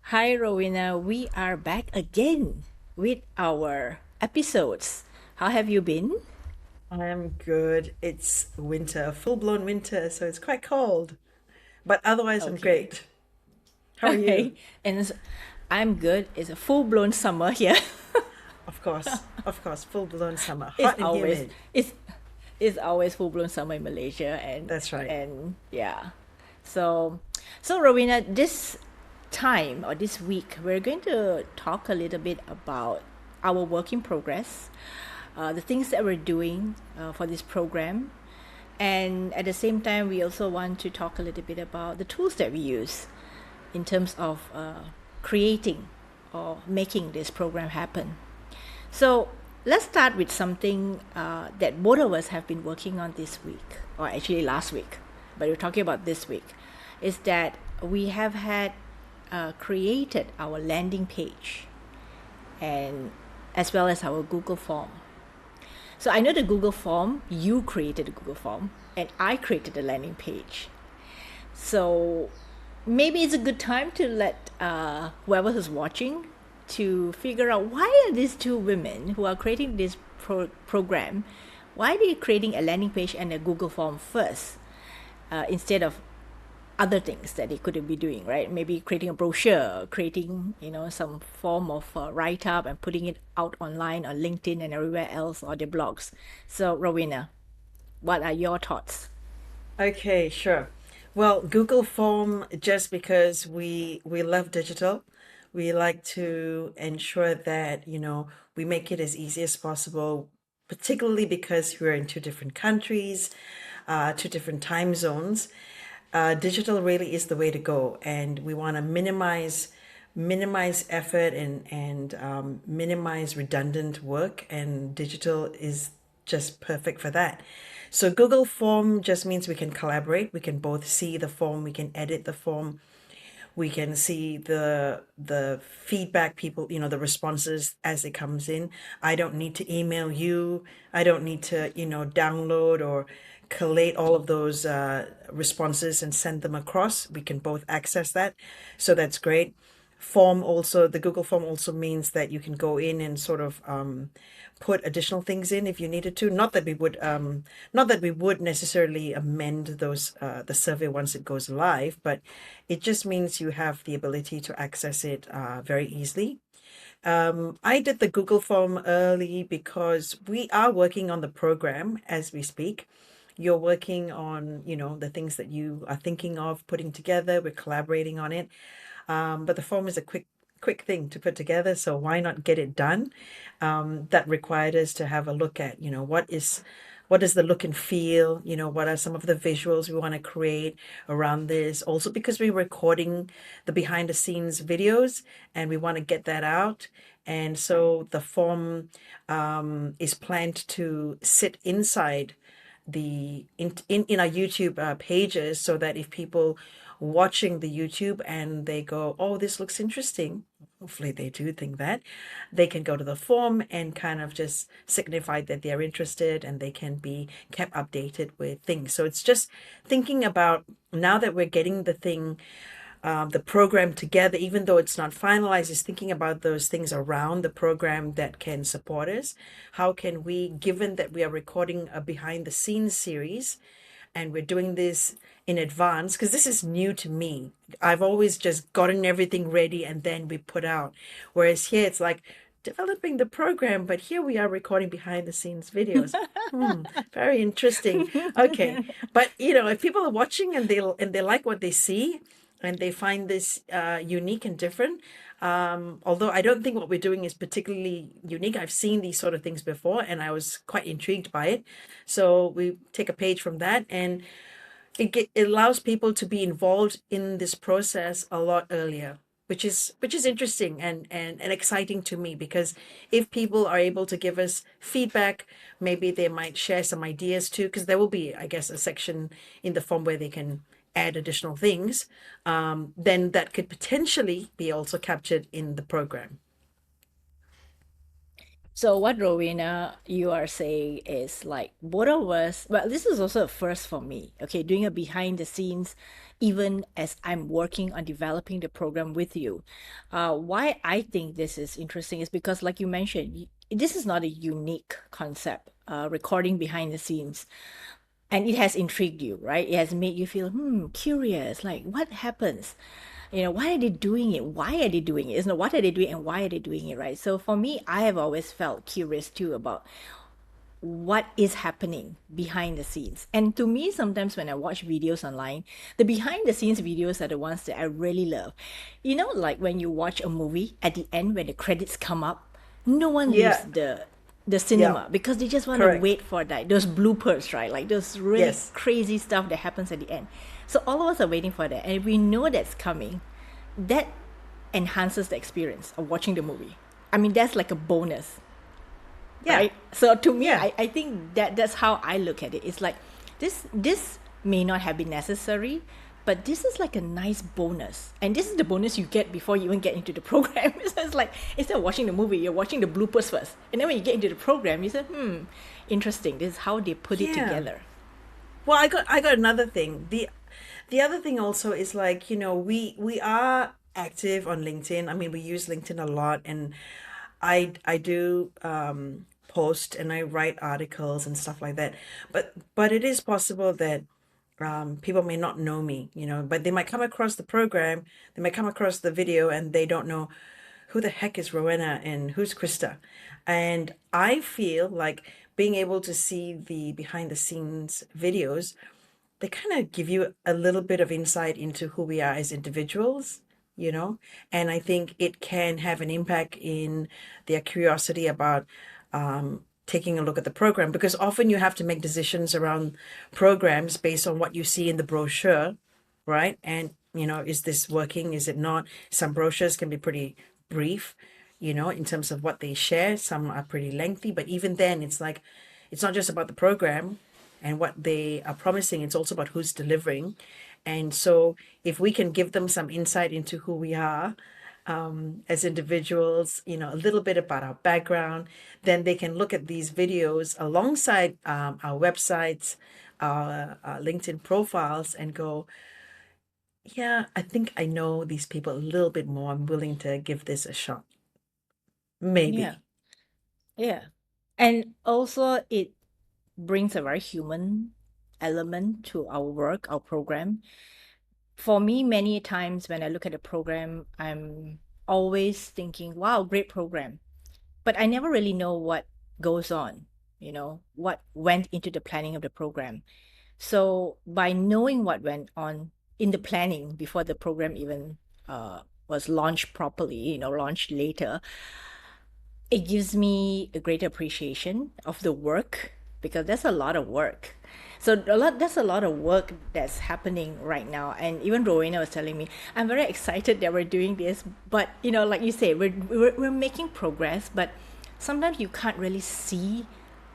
Hi, Rowena. We are back again with our episodes. How have you been? I'm good. It's winter, full-blown winter, so it's quite cold. But otherwise, I'm Okay. great. How are you? Okay. And I'm good. It's a full blown summer here. Of course, full-blown summer, it's hot and always humid. it's it's always full blown summer in Malaysia, and That's right. and yeah. So so Rowena, this time or this week we're going to talk a little bit about our work in progress, the things that we're doing for this program. And at the same time, we also want to talk a little bit about the tools that we use in terms of creating or making this program happen. So let's start with something that both of us have been working on this week, or actually last week, but we're talking about this week, is that we have had created our landing page and as well as our Google form. So I know the Google form, you created the Google form, and I created the landing page. So maybe it's a good time to let whoever is watching to figure out why are these two women who are creating this program, why are they creating a landing page and a Google form first instead of other things that they could be doing, right? Maybe creating a brochure, creating, some form of write up and putting it out online on LinkedIn and everywhere else or their blogs. So, Rowena, what are your thoughts? Okay, sure. Well, Google Form, just because we love digital, we like to ensure that, we make it as easy as possible, particularly because we're in two different countries, two different time zones. Digital really is the way to go, and we want to minimize effort and minimize redundant work, and digital is just perfect for that. So Google Form just means we can collaborate. We can both see the form, we can edit the form, we can see the feedback people, the responses as it comes in. I don't need to email you. I don't need to, download or collate all of those responses and send them across. We can both access that. So that's great. Form also, the Google form also means that you can go in and sort of put additional things in if you needed to. Not that we would necessarily amend those the survey once it goes live, but it just means you have the ability to access it very easily. I did the Google form early because we are working on the program as we speak. You're working on, the things that you are thinking of putting together. We're collaborating on it. But the form is a quick thing to put together, so why not get it done? That required us to have a look at, what is the look and feel, what are some of the visuals we want to create around this. Also, because we're recording the behind the scenes videos and we want to get that out. And so the form is planned to sit inside in our YouTube pages, so that if people watching the YouTube and they go, oh, this looks interesting, hopefully they do think that, they can go to the form and kind of just signify that they're interested, and they can be kept updated with things. So it's just thinking about, now that we're getting the program together, even though it's not finalized, is thinking about those things around the program that can support us. How can we, given that we are recording a behind the scenes series and we're doing this in advance, because this is new to me. I've always just gotten everything ready and then we put out. Whereas here it's like developing the program, but here we are recording behind the scenes videos. Very interesting. Okay. But if people are watching and they like what they see and they find this unique and different, although I don't think what we're doing is particularly unique. I've seen these sort of things before and I was quite intrigued by it. So we take a page from that, and it allows people to be involved in this process a lot earlier, which is interesting and exciting to me, because if people are able to give us feedback, maybe they might share some ideas too, because there will be, I guess, a section in the form where they can add additional things. Then that could potentially be also captured in the program. So what Rowena you are saying is like both of us, well, this is also a first for me, okay, doing a behind the scenes, even as I'm working on developing the program with you. Why I think this is interesting is because, like you mentioned, this is not a unique concept, recording behind the scenes. And it has intrigued you, right? It has made you feel, curious, like what happens? Why are they doing it? Why are they doing it? It's not what are they doing and why are they doing it, right? So for me, I have always felt curious too about what is happening behind the scenes. And to me, sometimes when I watch videos online, the behind the scenes videos are the ones that I really love. Like when you watch a movie at the end when the credits come up, no one leaves Yeah, the yeah, cinema because they just want to correct. wait for that those bloopers, right? Like those really Yes. crazy stuff that happens at the end. So all of us are waiting for that, and if we know that's coming, that enhances the experience of watching the movie. I mean, that's like a bonus, Yeah, right? So to me, yeah, I think that's how I look at it. It's like this may not have been necessary, but this is like a nice bonus. And this is the bonus you get before you even get into the program. So it's like instead of watching the movie, you're watching the bloopers first. And then when you get into the program, you say, interesting. This is how they put it yeah. together. Well, I got another thing. The other thing also is like, we are active on LinkedIn. I mean, we use LinkedIn a lot, and I do post and I write articles and stuff like that. But it is possible that people may not know me, but they might come across the program, they might come across the video, and they don't know who the heck is Rowena and who's Krista. And I feel like being able to see the behind the scenes videos, they kind of give you a little bit of insight into who we are as individuals, you know? And I think it can have an impact in their curiosity about taking a look at the program, because often you have to make decisions around programs based on what you see in the brochure, right? And, is this working? Is it not? Some brochures can be pretty brief, in terms of what they share. Some are pretty lengthy, but even then, it's like, it's not just about the program and what they are promising, it's also about who's delivering. And so, if we can give them some insight into who we are as individuals, a little bit about our background, then they can look at these videos alongside our websites, our LinkedIn profiles, and go, yeah, I think I know these people a little bit more. I'm willing to give this a shot. Yeah, Maybe. yeah. And also, it brings a very human element to our work, our program. For me, many times when I look at a program, I'm always thinking, wow, great program. But I never really know what goes on, what went into the planning of the program. So by knowing what went on in the planning before the program even was launched properly, launched later, it gives me a greater appreciation of the work because that's a lot of work. So that's a lot of work that's happening right now. And even Rowena was telling me, I'm very excited that we're doing this. But like you say, we're making progress, but sometimes you can't really see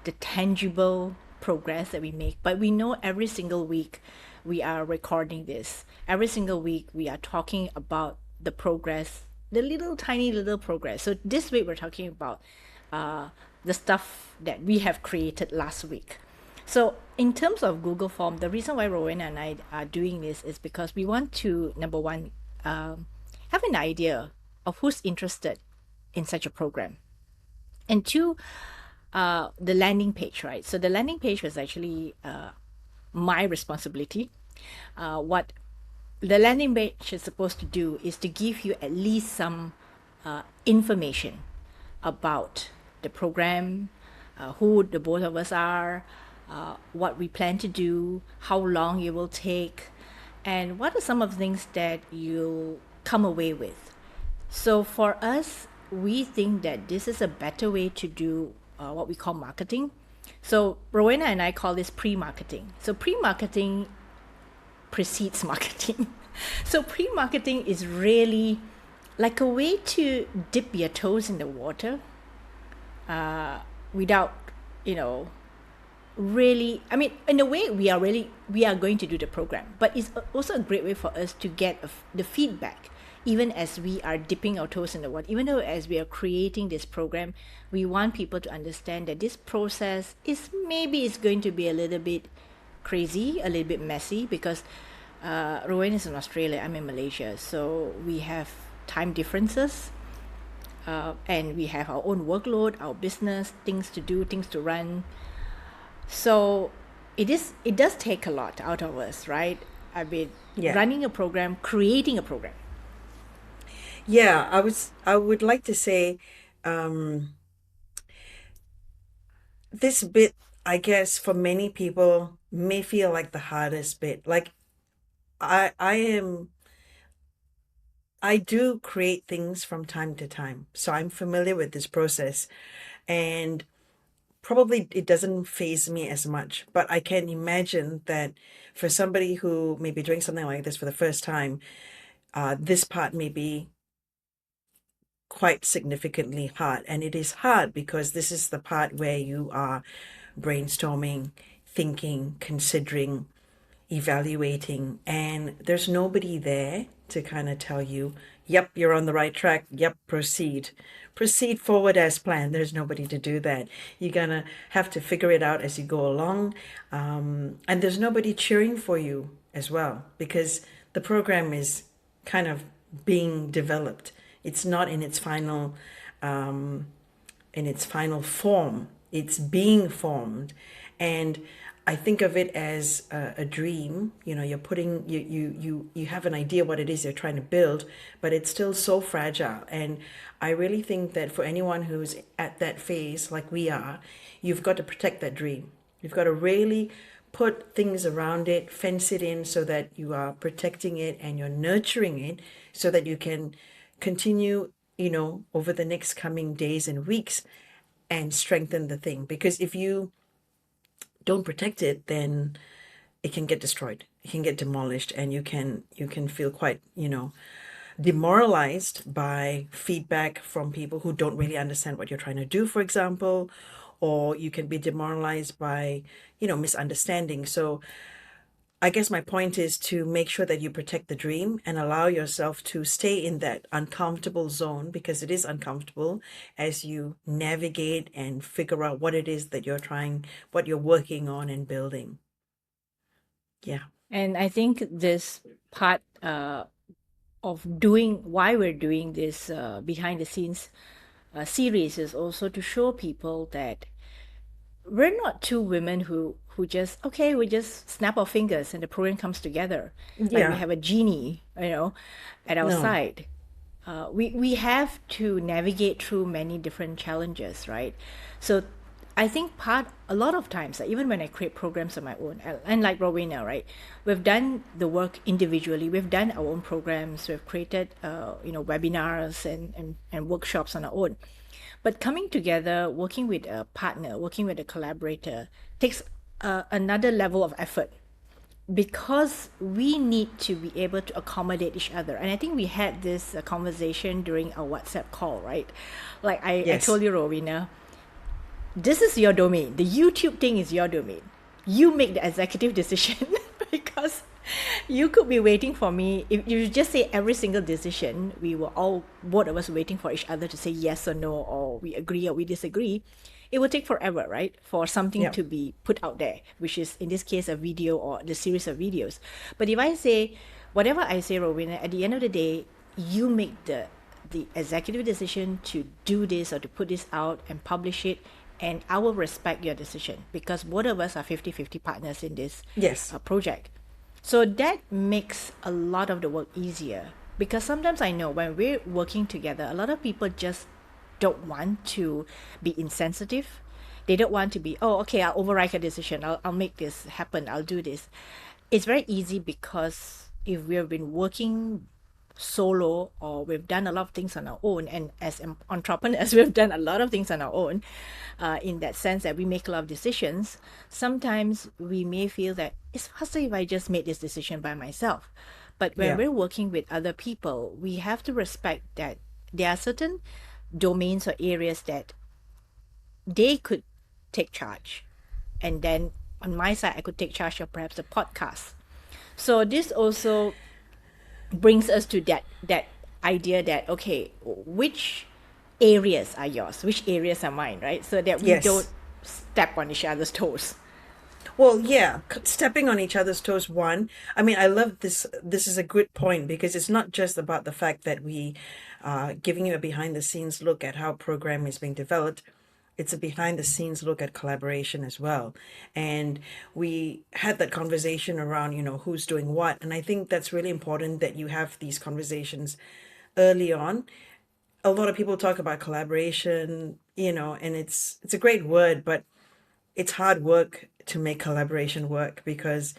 the tangible progress that we make. But we know every single week we are recording this. Every single week we are talking about the progress, the little tiny little progress. So this week we're talking about uh, the stuff that we have created last week. So in terms of Google Form, the reason why Rowena and I are doing this is because we want to, number one, have an idea of who's interested in such a program. And two, the landing page, right? So the landing page was actually my responsibility. What the landing page is supposed to do is to give you at least some information about the program, who the both of us are, what we plan to do, how long it will take, and what are some of the things that you'll come away with. So for us, we think that this is a better way to do what we call marketing. So Rowena and I call this pre-marketing. So pre-marketing precedes marketing. So pre-marketing is really like a way to dip your toes in the water without, you know, really, I mean, in a way we are going to do the program, but it's also a great way for us to get the feedback, even as we are dipping our toes in the water, even though as we are creating this program, we want people to understand that this process is maybe it's going to be a little bit crazy, a little bit messy, because Rowena is in Australia, I'm in Malaysia, so we have time differences, and we have our own workload, our business, things to do, things to run. So it does take a lot out of us, right? I mean, Yeah. running a program, creating a program. Yeah, I would like to say um this bit, I guess, for many people may feel like the hardest bit. Like I do create things from time to time. So I'm familiar with this process, and probably it doesn't faze me as much, but I can imagine that for somebody who may be doing something like this for the first time, this part may be quite significantly hard. And it is hard because this is the part where you are brainstorming, thinking, considering, evaluating, and there's nobody there to kind of tell you, yep, you're on the right track. Yep, proceed forward as planned. There's nobody to do that. You're gonna have to figure it out as you go along, and there's nobody cheering for you as well, because the program is kind of being developed. It's not um, in its final form. It's being formed. And I think of it as a dream. You know, you're putting you have an idea what it is you're trying to build, but it's still so fragile. And I really think that for anyone who's at that phase like we are, you've got to protect that dream. You've got to really put things around it, fence it in so that you are protecting it and you're nurturing it so that you can continue, over the next coming days and weeks and strengthen the thing. Because if you don't protect it, then it can get destroyed. It can get demolished, and you can feel quite, demoralized by feedback from people who don't really understand what you're trying to do, for example, or you can be demoralized by, misunderstanding. So I guess my point is to make sure that you protect the dream and allow yourself to stay in that uncomfortable zone, because it is uncomfortable as you navigate and figure out what it is that what you're working on and building. Yeah. And I think this part of doing why we're doing this behind the scenes series is also to show people that we're not two women who just okay, we just snap our fingers and the program comes together, like we Yeah. have a genie, at our No. side. We have to navigate through many different challenges, right? So I think a lot of times, like even when I create programs on my own, and like Rowena, right, we've done the work individually. We've done our own programs. We've created, webinars and workshops on our own. But coming together, working with a partner, working with a collaborator, takes another level of effort, because we need to be able to accommodate each other. And I think we had this conversation during our WhatsApp call, right? Like I Yes. told you, Rowena, this is your domain. The YouTube thing is your domain. You make the executive decision because you could be waiting for me. If you just say every single decision, we were all, both of us, waiting for each other to say yes or no, or we agree or we disagree. It will take forever, right? For something Yep. to be put out there, which is in this case a video or the series of videos. But if I say, whatever I say, Rowena, at the end of the day, you make the executive decision to do this or to put this out and publish it, and I will respect your decision because both of us are 50-50 partners in this Yes. project. So that makes a lot of the work easier, because sometimes I know when we're working together, a lot of people just don't want to be insensitive. They don't want to be, oh, okay, I'll override a decision. I'll make this happen. I'll do this. It's very easy because if we've been working solo or we've done a lot of things on our own, and as entrepreneurs we've done a lot of things on our own, in that sense that we make a lot of decisions, sometimes we may feel that it's faster if I just made this decision by myself. But when Yeah. we're working with other people, we have to respect that there are certain domains or areas that they could take charge, and then on my side I could take charge of perhaps the podcast. So this also brings us to that idea that, okay, which areas are yours, which areas are mine, right? So that we don't Yes. step on each other's toes. Well, yeah, stepping on each other's toes, one. I mean, I love this. This is a good point because it's not just about the fact that we giving you a behind the scenes look at how program is being developed. It's a behind the scenes look at collaboration as well. And we had that conversation around, who's doing what. And I think that's really important that you have these conversations early on. A lot of people talk about collaboration, and it's a great word, but it's hard work to make collaboration work because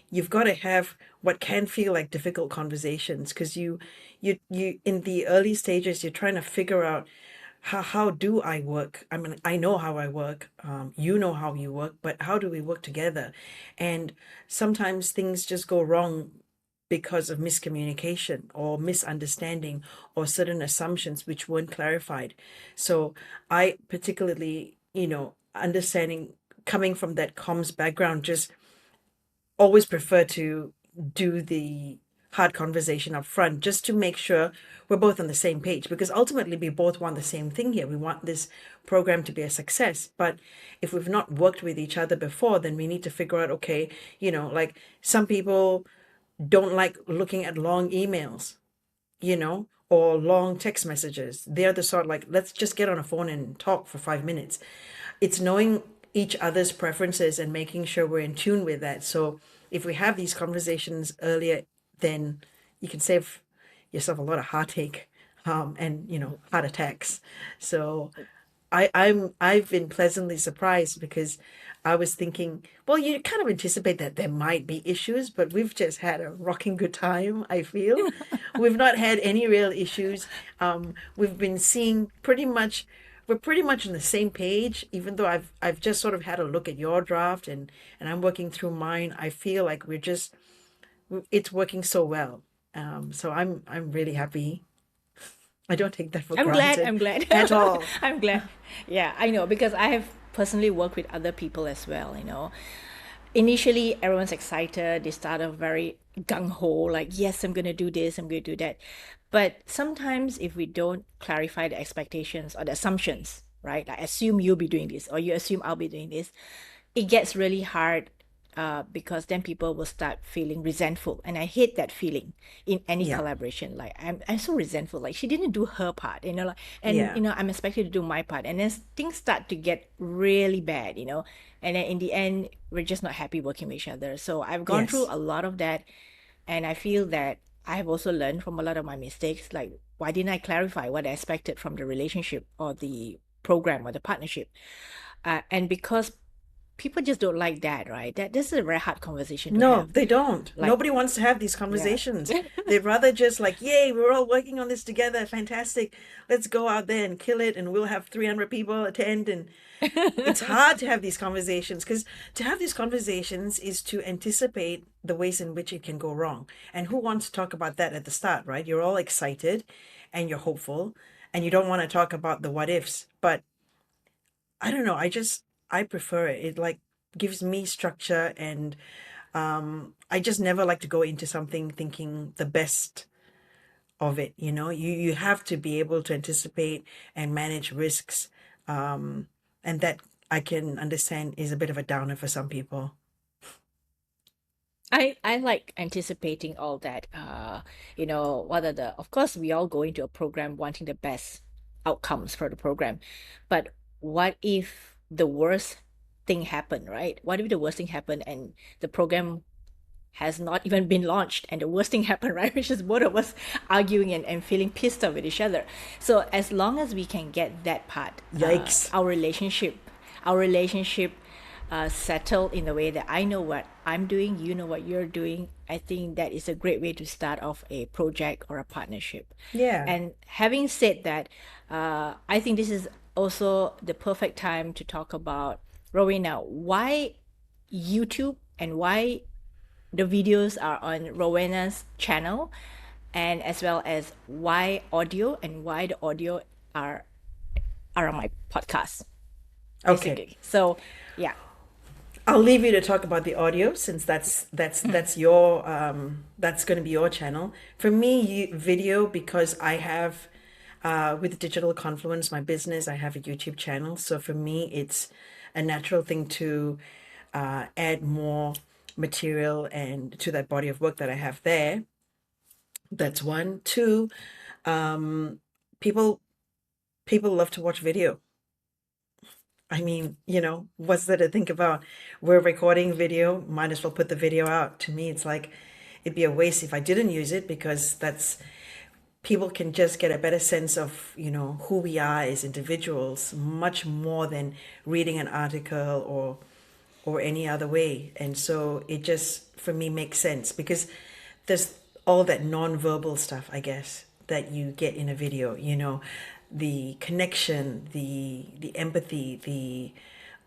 you've got to have what can feel like difficult conversations because you in the early stages you're trying to figure out how do I work. I mean, I know how I work, you know how you work, but how do we work together? And sometimes things just go wrong because of miscommunication or misunderstanding or certain assumptions which weren't clarified. So I particularly, understanding coming from that comms background, just always prefer to do the hard conversation up front just to make sure we're both on the same page because ultimately we both want the same thing here. We want this program to be a success. But if we've not worked with each other before, then we need to figure out, okay, like some people don't like looking at long emails, or long text messages. They're the sort like, let's just get on a phone and talk for 5 minutes. It's knowing each other's preferences and making sure we're in tune with that. So if we have these conversations earlier, then you can save yourself a lot of heartache, and heart attacks. So I've been pleasantly surprised because I was thinking, well, you kind of anticipate that there might be issues, but we've just had a rocking good time, I feel. We've not had any real issues. We've been seeing we're pretty much on the same page, even though I've just sort of had a look at your draft and I'm working through mine. I feel like it's working so well. So I'm really happy. I don't take that for I'm glad. granted I'm glad. at all. I'm glad. Yeah, I know because I have personally worked with other people as well. Initially, everyone's excited. They start off very gung ho, like, yes, I'm going to do this, I'm going to do that. But sometimes, if we don't clarify the expectations or the assumptions, right? I assume you'll be doing this, or you assume I'll be doing this, it gets really hard because then people will start feeling resentful. And I hate that feeling in any Yeah. collaboration. Like, I'm so resentful. Like, she didn't do her part, like, and, Yeah. I'm expected to do my part. And then things start to get really bad, and then in the end, we're just not happy working with each other. So I've gone through Yes. a lot of that. And I feel that I have also learned from a lot of my mistakes. Like, why didn't I clarify what I expected from the relationship or the program or the partnership? And because people just don't like that, right? That this is a very hard conversation to No, have. they don't. Like, Nobody wants to have these yeah. conversations. They'd rather just like, yay, we're all working on this together. Fantastic. Let's go out there and kill it. And we'll have 300 people attend. And it's hard to have these conversations because to have these conversations is to anticipate the ways in which it can go wrong. And who wants to talk about that at the start, right? You're all excited and you're hopeful and you don't want to talk about the what ifs. But I don't know. I prefer it. It like gives me structure and I just never like to go into something thinking the best of it. You have to be able to anticipate and manage risks. And that I can understand is a bit of a downer for some people. I like anticipating all that. What are of course, we all go into a program wanting the best outcomes for the program. But what if the worst thing happened, right? What if the worst thing happened and the program has not even been launched and the worst thing happened, right? Which is both of us arguing and feeling pissed off with each other. So as long as we can get that part, Yikes. our relationship settled in the way that I know what I'm doing, you know what you're doing, I think that is a great way to start off a project or a partnership. Yeah. And having said that, I think this is also the perfect time to talk about, Rowena, why YouTube and why the videos are on Rowena's channel, and as well as why audio and why the audio are are on my podcast, Okay. basically. So, yeah. I'll leave you to talk about the audio since that's your that's going to be your channel. For me, video because I have with Digital Confluence, my business, I have a YouTube channel. So for me, it's a natural thing to add more material and to that body of work that I have there. That's one. Two, people people love to watch video. I mean, what's there to think about? We're recording video, might as well put the video out. To me, it's like it'd be a waste if I didn't use it because that's people can just get a better sense of, who we are as individuals, much more than reading an article or any other way. And so it just for me makes sense because there's all that non-verbal stuff, I guess, that you get in a video, the connection, the empathy, the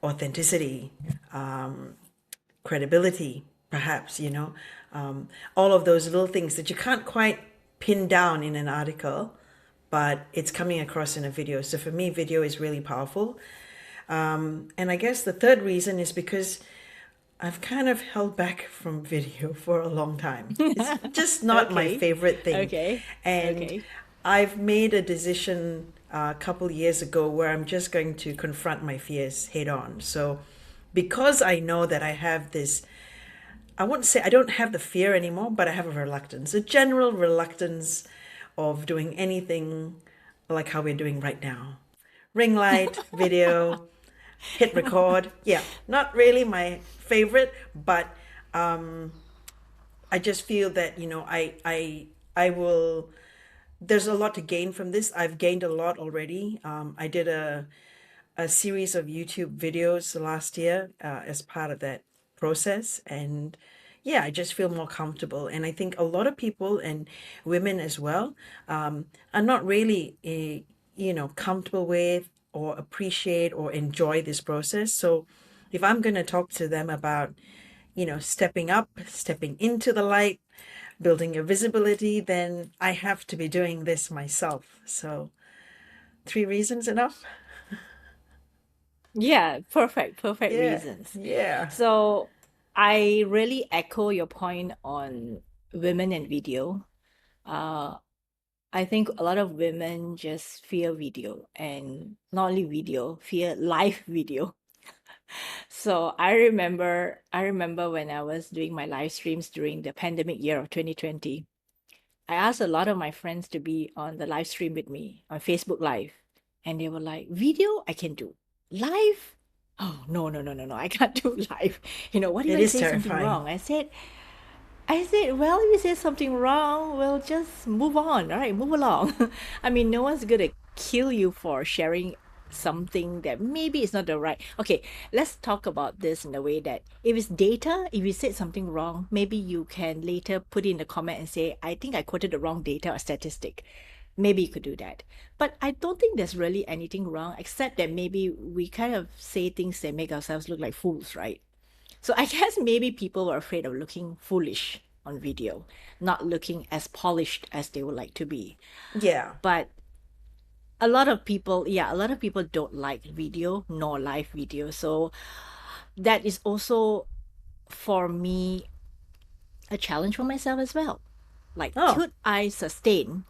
authenticity, credibility, perhaps, all of those little things that you can't quite pin down in an article, but it's coming across in a video. So for me, video is really powerful. And I guess the third reason is because I've kind of held back from video for a long time. It's just not my Okay. favorite thing. Okay. And Okay. I've made a decision a couple years ago where I'm just going to confront my fears head on. So because I know that I have this, I wouldn't say I don't have the fear anymore, but I have a reluctance, a general reluctance of doing anything like how we're doing right now. Ring light, video, hit record. Yeah, not really my favorite, but I just feel that, I will there's a lot to gain from this. I've gained a lot already. I did a series of YouTube videos last year as part of that process. And yeah, I just feel more comfortable. And I think a lot of people and women as well are not really, comfortable with or appreciate or enjoy this process. So if I'm going to talk to them about, stepping up, stepping into the light, building your visibility, then I have to be doing this myself. So, three reasons enough? Yeah, perfect Yeah, reasons. yeah. So I really echo your point on women and video. Uh, I think a lot of women just fear video and not only video, fear live video. So I remember when I was doing my live streams during the pandemic year of 2020. I asked a lot of my friends to be on the live stream with me on Facebook Live. And they were like, video, I can do. Live? Oh, no, no, no, no, no. I can't do live. What if It I is say something terrifying. wrong? I said, well, if you say something wrong, we'll just move on. All right, move along. I mean, no one's gonna kill you for sharing something that maybe is not the right. Okay, let's talk about this in a way that if it's data, if you said something wrong, maybe you can later put in the comment and say, I think I quoted the wrong data or statistic. Maybe you could do that. But I don't think there's really anything wrong, except that maybe we kind of say things that make ourselves look like fools, right? So I guess maybe people were afraid of looking foolish on video, not looking as polished as they would like to be. Yeah. But a lot of people don't like video nor live video. So that is also for me a challenge for myself as well. Like, Oh, could I sustain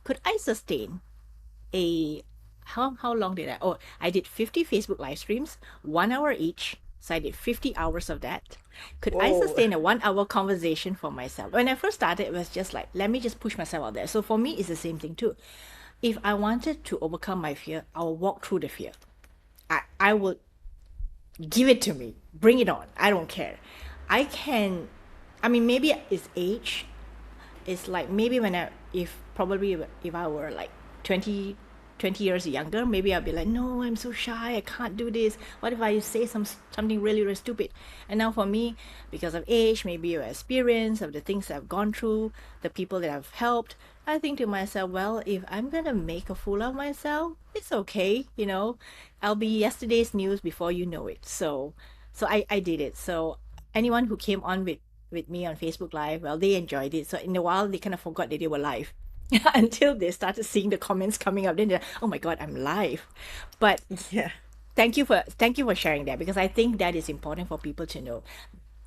a how long did I? Oh, I did 50 Facebook live streams, 1 hour each. So I did 50 hours of that. Could I whoa. sustain a 1 hour conversation for myself? When I first started, it was just like, let me just push myself out there. So for me, it's the same thing too. If I wanted to overcome my fear, I'll walk through the fear. I will give it to me. Bring it on. I don't care. I can, I mean, maybe it's age. It's like maybe if I were like 20 years younger, maybe I'd be like, no, I'm so shy, I can't do this. What if I say something really, really stupid? And now for me, because of age, maybe your experience of the things I've gone through, the people that I've helped, I think to myself, well, if I'm gonna make a fool of myself, it's okay. I'll be yesterday's news before you know it. So I did it. So anyone who came on with me on Facebook Live, well, they enjoyed it. So in a while, they kind of forgot that they were live until they started seeing the comments coming up. Then they're, oh my God, I'm live. But Yeah. thank you for sharing that, because I think that is important for people to know.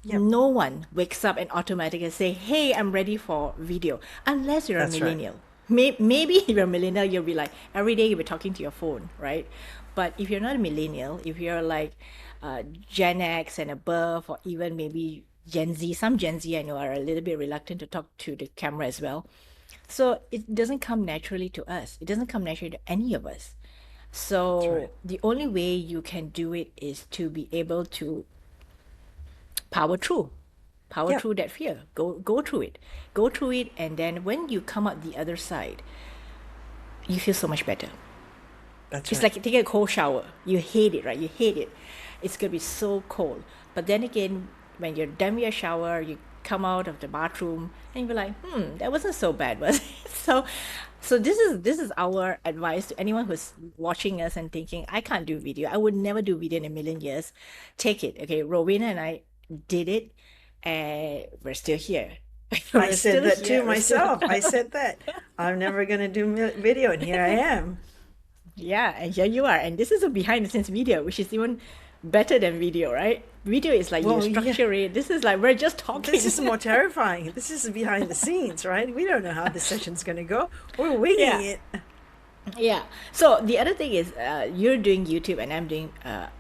Yep, No one wakes up and automatically say, "Hey, I'm ready for video," unless you're a that's right. millennial. Maybe if you're a millennial, you'll be like every day you'll be talking to your phone, right? But if you're not a millennial, if you're like Gen X and above, or even maybe Gen Z, some Gen Z I know are a little bit reluctant to talk to the camera as well. So it doesn't come naturally to us. It doesn't come naturally to any of us. That's right. So the only way you can do it is to be able to power through. Power Yep, through that fear. Go through it. Go through it, and then when you come out the other side, you feel so much better. that's It's right. like taking a cold shower. You hate it, right? You hate it. It's gonna be so cold. But then again, when you're done with your shower, you come out of the bathroom and you're like, that wasn't so bad, was it? So this is our advice to anyone who's watching us and thinking, I can't do video. I would never do video in a million years. Take it. Okay, Rowena and I did it, and we're still here. I We're said still that to here. We're still myself. I said that. I'm never going to do video, and here I am. Yeah, and here you are. And this is a behind the scenes video, which is even better than video, right? Video is like you Well, yeah, structure it. This is like we're just this talking. is more terrifying. This is behind the scenes, right? We don't know how this session's going to go. We're winging Yeah. it. Yeah. So the other thing is, you're doing YouTube and I'm doing.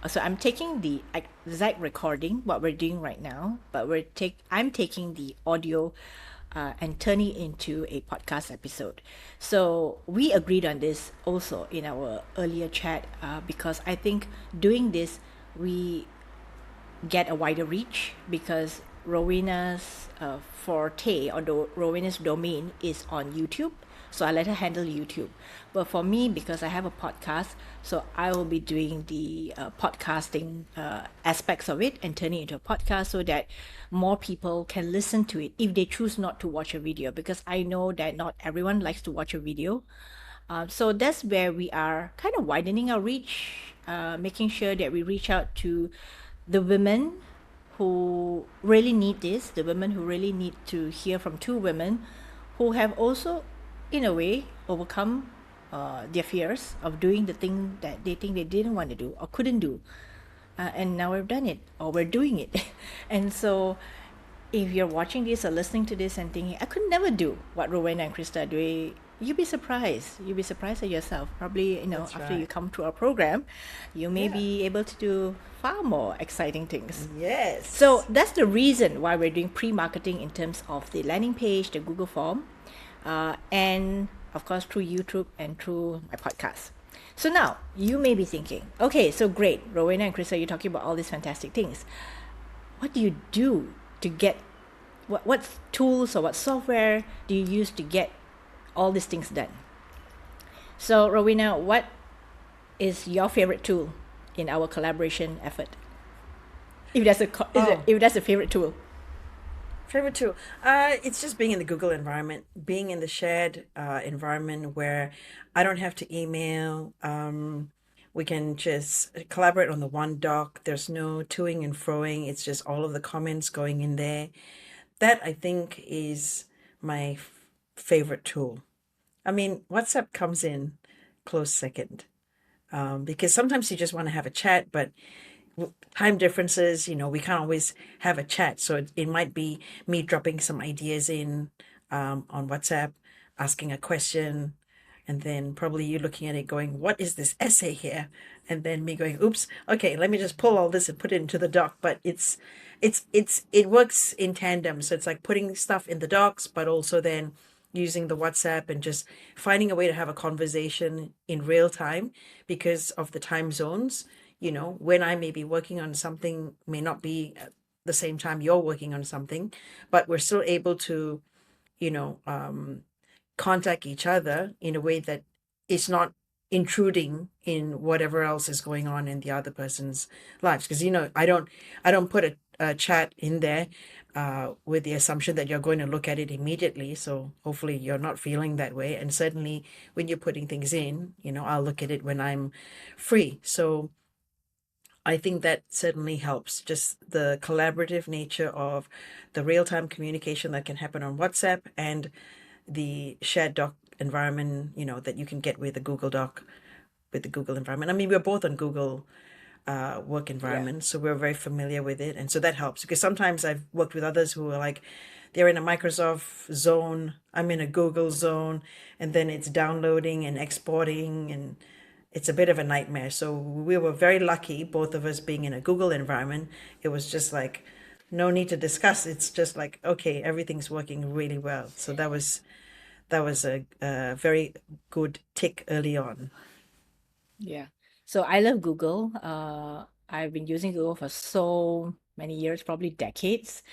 So I'm taking the exact recording what we're doing right now, but I'm taking the audio, and turning it into a podcast episode. So we agreed on this also in our earlier chat, because I think doing this we get a wider reach, because Rowena's forte, or Rowena's domain is on YouTube. So I let her handle YouTube. But for me, because I have a podcast, so I will be doing the podcasting aspects of it and turning it into a podcast so that more people can listen to it if they choose not to watch a video. Because I know that not everyone likes to watch a video. So that's where we are kind of widening our reach, making sure that we reach out to the women who really need this, the women who really need to hear from two women who have also, in a way, overcome their fears of doing the thing that they think they didn't want to do or couldn't do. And now we've done it, or we're doing it. And so if you're watching this or listening to this and thinking, I could never do what Rowena and Krista are doing, you'll be surprised. You'll be surprised at yourself. Probably, That's after you right. come to our program, you may Yeah. be able to do far more exciting things. So Yes. that's the reason why we're doing pre-marketing in terms of the landing page, the Google form, and of course through YouTube and through my podcast. So now you may be thinking, okay, so great, Rowena and Krista, you're talking about all these fantastic things. What do you do to get what tools or what software do you use to get all these things done? So Rowena, what is your favorite tool in our collaboration effort? If that's Oh, if that's a favorite tool. favorite tool. It's just being in the Google environment, being in the shared environment where I don't have to email. We can just collaborate on the one doc. There's no toing and froing. It's just all of the comments going in there. That I think is my favorite tool. I mean, WhatsApp comes in close second, because sometimes you just want to have a chat, but time differences, we can't always have a chat. So it might be me dropping some ideas in on WhatsApp, asking a question, and then probably you looking at it going, what is this essay here? And then me going, oops, okay, let me just pull all this and put it into the doc. But it works in tandem. So it's like putting stuff in the docs, but also then using the WhatsApp and just finding a way to have a conversation in real time because of the time zones. When I may be working on something may not be at the same time you're working on something, but we're still able to, you know, contact each other in a way that it's not intruding in whatever else is going on in the other person's lives. Because I don't put a chat in there with the assumption that you're going to look at it immediately. So hopefully you're not feeling that way. And certainly when you're putting things in, I'll look at it when I'm free. So I think that certainly helps. Just the collaborative nature of the real time communication that can happen on WhatsApp and the shared doc environment, that you can get with the Google Doc, with the Google environment. I mean, we're both on Google work Yeah. environment, so we're very familiar with it, and so that helps because sometimes I've worked with others who are like they're in a Microsoft zone, I'm in a Google zone, and then it's downloading and exporting, and it's a bit of a nightmare. So we were very lucky, both of us being in a Google environment. It was just like no need to discuss. It's just like okay, everything's working really well. So that was a very good tick early on. Yeah. So I love Google. I've been using Google for so many years, probably decades.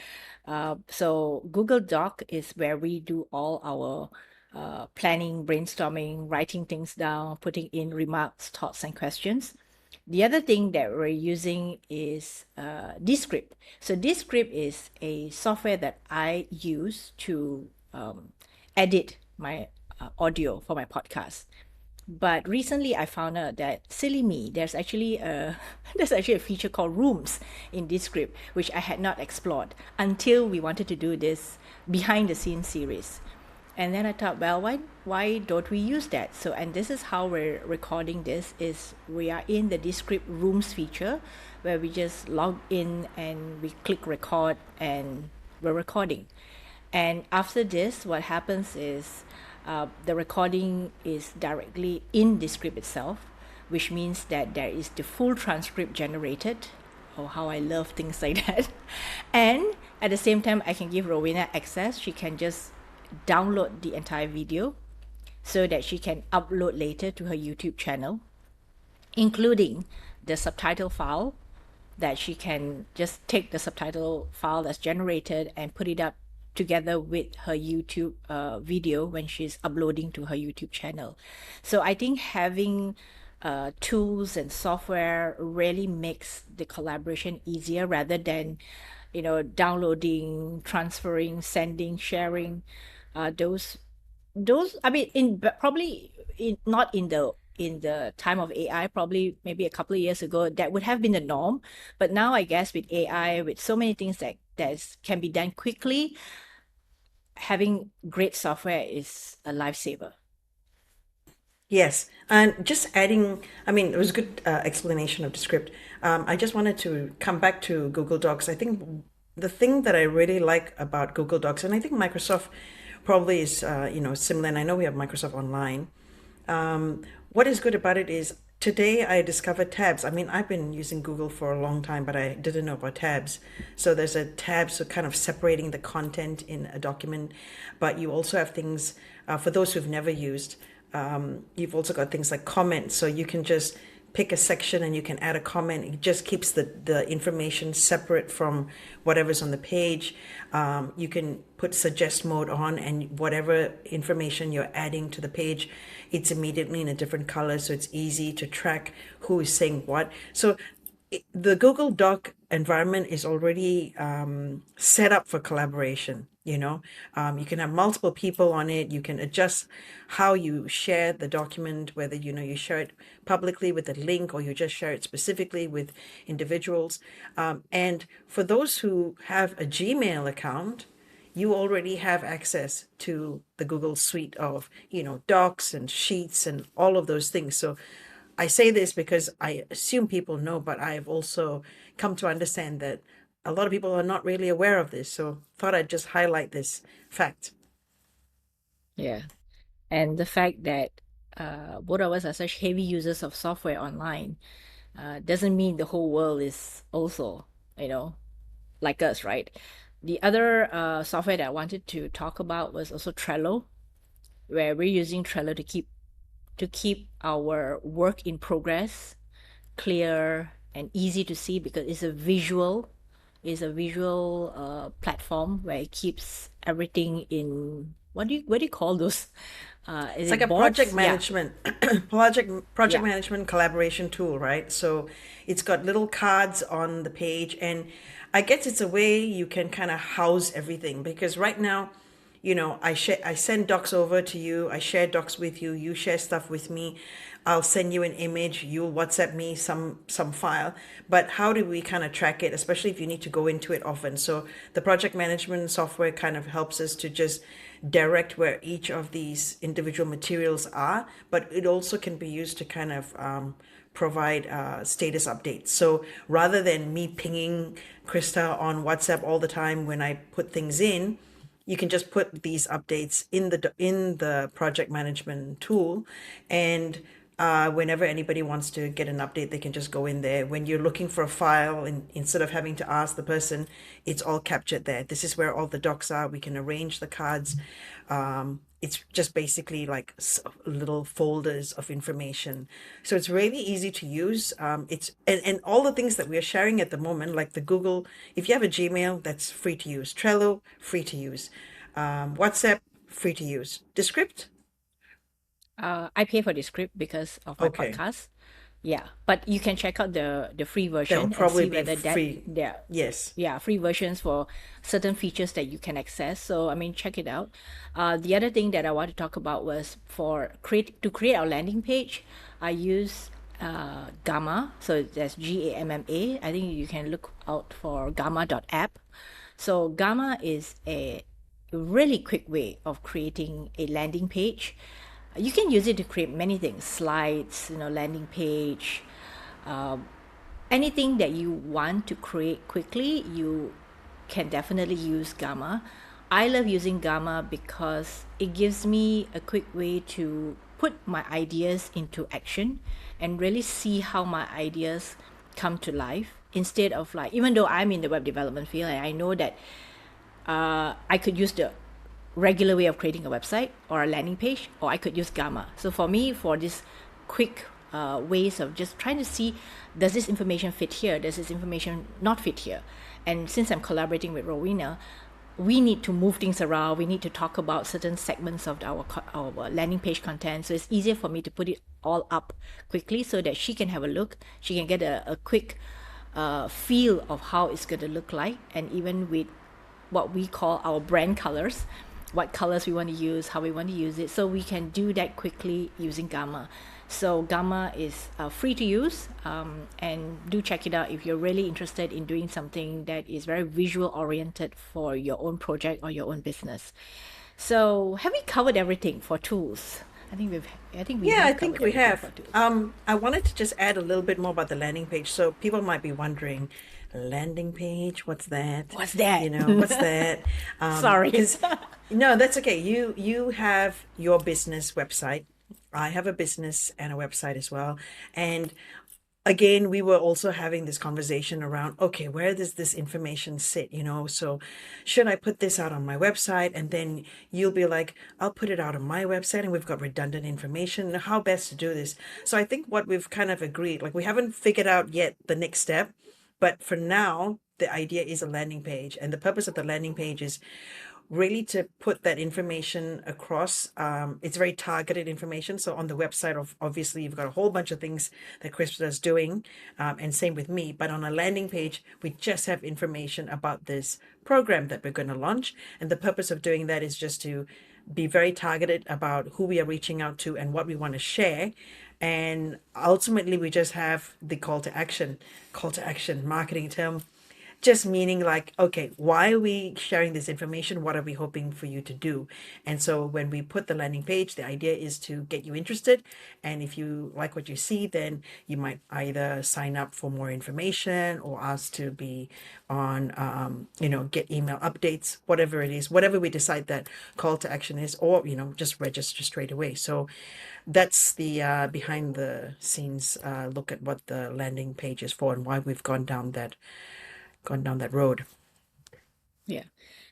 So Google Doc is where we do all our planning, brainstorming, writing things down, putting in remarks, thoughts, and questions. The other thing that we're using is Descript. So Descript is a software that I use to edit my audio for my podcast. But recently I found out that silly me, there's actually a there's actually a feature called rooms in this script, which I had not explored until we wanted to do this behind the scenes series. And then I thought, well, why don't we use that? So and this is how we're recording this is we are in the Descript rooms feature where we just log in and we click record and we're recording. And after this, what happens is the recording is directly in the script itself, which means that there is the full transcript generated. Oh, how I love things like that. And at the same time, I can give Rowena access. She can just download the entire video so that she can upload later to her YouTube channel, including the subtitle file that she can just take the subtitle file that's generated and put it up together with her YouTube video when she's uploading to her YouTube channel. So I think having tools and software really makes the collaboration easier rather than, downloading, transferring, sending, sharing. Those I mean in but probably in not in the time of AI, probably maybe a couple of years ago, that would have been the norm. But now I guess with AI, with so many things that can be done quickly, having great software is a lifesaver. Yes, and just adding, I mean, it was a good explanation of the script. I just wanted to come back to Google Docs. I think the thing that I really like about Google Docs, and I think Microsoft probably is, similar, and I know we have Microsoft Online. What is good about it is today I discovered tabs. I mean, I've been using Google for a long time, but I didn't know about tabs. So there's a tab, so kind of separating the content in a document, but you also have things for those who've never used. You've also got things like comments, so you can just pick a section and you can add a comment. It just keeps the information separate from whatever's on the page. You can put suggest mode on, and whatever information you're adding to the page, it's immediately in a different color, so it's easy to track who is saying what. So the Google Doc environment is already set up for collaboration. You can have multiple people on it. You can adjust how you share the document, whether you share it publicly with a link or you just share it specifically with individuals. And for those who have a Gmail account, you already have access to the Google suite of, docs and sheets and all of those things. So I say this because I assume people know, but I have also come to understand that a lot of people are not really aware of this. So thought I'd just highlight this fact. Yeah. And the fact that both of us are such heavy users of software online doesn't mean the whole world is also, you know, like us, right? The other software that I wanted to talk about was also Trello, where we're using Trello to keep our work in progress clear and easy to see because it's a visual platform where it keeps everything in what do you call those? Is It's like it a project boards? Yeah, management project yeah, management collaboration tool, right? So it's got little cards on the page, and I guess it's a way you can kind of house everything because right now I send docs over to you, I share docs with you, you share stuff with me, I'll send you an image, you'll WhatsApp me some file. But how do we kind of track it, especially if you need to go into it often? So the project management software kind of helps us to just direct where each of these individual materials are, but it also can be used to kind of provide status updates. So rather than me pinging Krista on WhatsApp all the time when I put things in, you can just put these updates in the project management tool, and whenever anybody wants to get an update, they can just go in there. When you're looking for a file, and instead of having to ask the person, it's all captured there. This is where all the docs are. We can arrange the cards. It's just basically like little folders of information. So it's really easy to use. And all the things that we are sharing at the moment, like the Google, if you have a Gmail, that's free to use. Trello, free to use. WhatsApp, free to use. Descript, I pay for the script because of my okay. podcast. Yeah, but you can check out the free That will version and probably see be whether that free. yeah Yes. yeah free versions for certain features that you can access. So I mean, check it out. The other thing that I want to talk about was for create our landing page. I use Gamma, so that's GAMMA. I think you can look out for Gamma.app. So Gamma is a really quick way of creating a landing page. You can use it to create many things, slides, landing page, anything that you want to create quickly. You can definitely use Gamma. I love using Gamma because it gives me a quick way to put my ideas into action and really see how my ideas come to life, instead of, like, even though I'm in the web development field and I know that I could use the regular way of creating a website or a landing page, or I could use Gamma. So for me, for this quick ways of just trying to see, does this information fit here? Does this information not fit here? And since I'm collaborating with Rowena, we need to move things around. We need to talk about certain segments of our landing page content. So it's easier for me to put it all up quickly so that she can have a look. She can get a quick feel of how it's going to look like. And even with what we call our brand colors, what colors we want to use, how we want to use it. So we can do that quickly using Gamma. So Gamma is free to use, and do check it out if you're really interested in doing something that is very visual oriented for your own project or your own business. So have we covered everything for tools? I think we Yeah, I have think covered we everything have. for tools. I wanted to just add a little bit more about the landing page. So people might be wondering, landing page, what's that? What's that? What's that? Sorry. Because no, that's okay. You have your business website. I have a business and a website as well. And again, we were also having this conversation around, okay, where does this information sit? So should I put this out on my website? And then you'll be like, I'll put it out on my website and we've got redundant information. How best to do this? So I think what we've kind of agreed, like we haven't figured out yet the next step, but for now, the idea is a landing page. And the purpose of the landing page is really to put that information across. It's very targeted information. So on the website, obviously, you've got a whole bunch of things that Krista is doing, and same with me. But on a landing page, we just have information about this program that we're going to launch. And the purpose of doing that is just to be very targeted about who we are reaching out to and what we want to share. And ultimately, we just have the call to action marketing term, just meaning like, okay, why are we sharing this information? What are we hoping for you to do? And so when we put the landing page, the idea is to get you interested. And if you like what you see, then you might either sign up for more information or ask to be on, get email updates, whatever it is, whatever we decide that call to action is, or, just register straight away. So that's the behind the scenes look at what the landing page is for and why we've gone down that road. Yeah.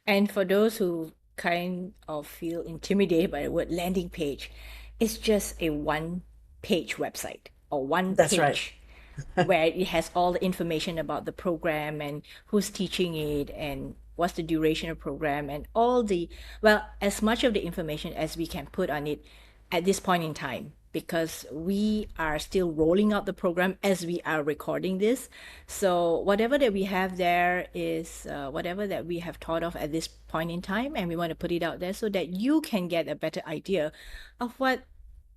And for those who kind of feel intimidated by the word landing page, it's just a one page website or one That's right. page where it has all the information about the program and who's teaching it and what's the duration of program and all the, well, as much of the information as we can put on it at this point in time. because we are still rolling out the program as we are recording this. So whatever that we have there is whatever that we have thought of at this point in time, and we want to put it out there so that you can get a better idea of what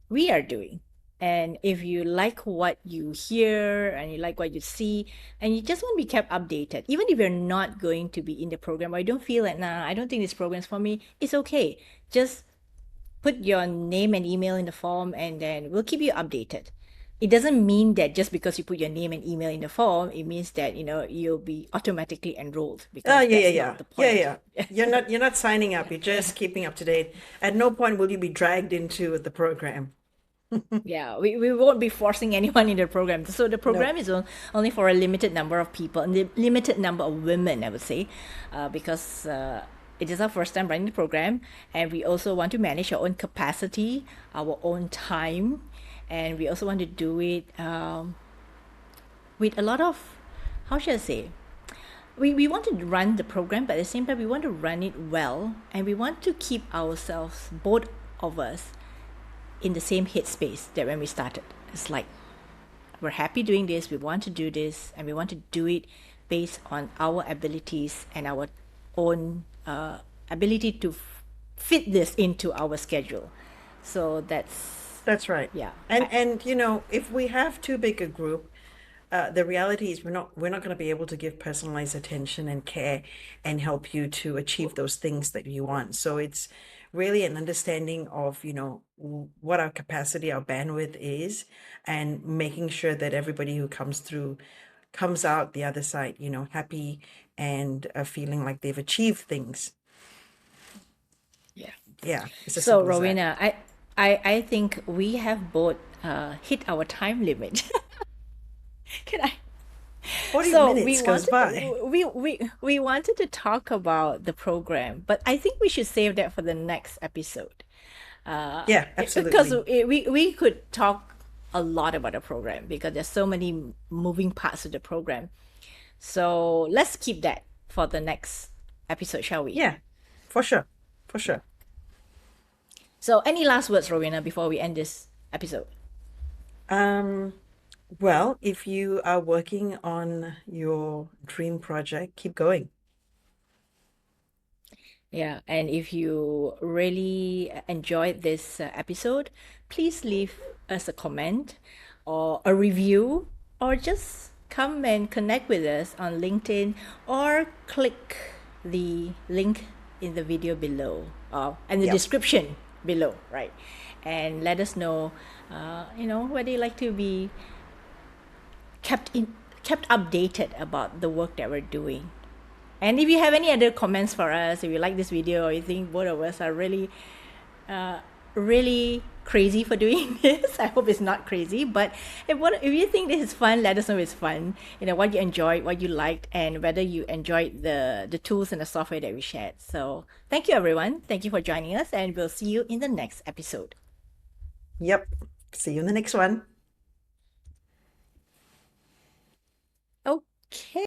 we are doing. And if you like what you hear and you like what you see and you just want to be kept updated, even if you're not going to be in the program or you don't feel like, nah, I don't think this program is for me, it's okay. Just put your name and email in the form and then we'll keep you updated. It doesn't mean that just because you put your name and email in the form, it means that, you'll be automatically enrolled, Oh, because yeah, yeah, that's yeah. not the Yeah, point. yeah. You're not signing up. You're just keeping up to date. At no point will you be dragged into the program. Yeah, we won't be forcing anyone in the program. So the No. program is only for a limited number of people and the limited number of women, I would say, because it is our first time running the program, and we also want to manage our own capacity, our own time, and we also want to do it with a lot of, how should I say? We want to run the program, but at the same time, we want to run it well, and we want to keep ourselves, both of us, in the same headspace that when we started. It's like we're happy doing this, we want to do this, and we want to do it based on our abilities and our own ability to fit this into our schedule. So That's right. yeah. And if we have too big a group, the reality is we're not going to be able to give personalized attention and care and help you to achieve those things that you want. So it's really an understanding of, what our capacity, our bandwidth is, and making sure that everybody who comes through comes out the other side, happy and feeling like they've achieved things. Yeah. Yeah, it's as So simple as that. Rowena, I think we have both hit our time limit. Can I? 40 So we minutes goes wanted by. we wanted to talk about the program, but I think we should save that for the next episode. Yeah, Because absolutely. we could talk a lot about the program because there's so many moving parts of the program. So let's keep that for the next episode, shall we? Yeah, for sure. For Yeah. sure. So any last words, Rowena, before we end this episode? Um, well, if you are working on your dream project, keep going. Yeah, and if you really enjoyed this episode, please leave us a comment or a review, or just come and connect with us on LinkedIn, or click the link in the video below, and the Yep. description below, right? And let us know, whether you like to be kept updated about the work that we're doing. And if you have any other comments for us, if you like this video or you think both of us are really, really crazy for doing this, I hope it's not crazy. But if you think this is fun, let us know it's fun. What you enjoyed, what you liked, and whether you enjoyed the tools and the software that we shared. So thank you, everyone. Thank you for joining us, and we'll see you in the next episode. Yep. See you in the next one. Okay.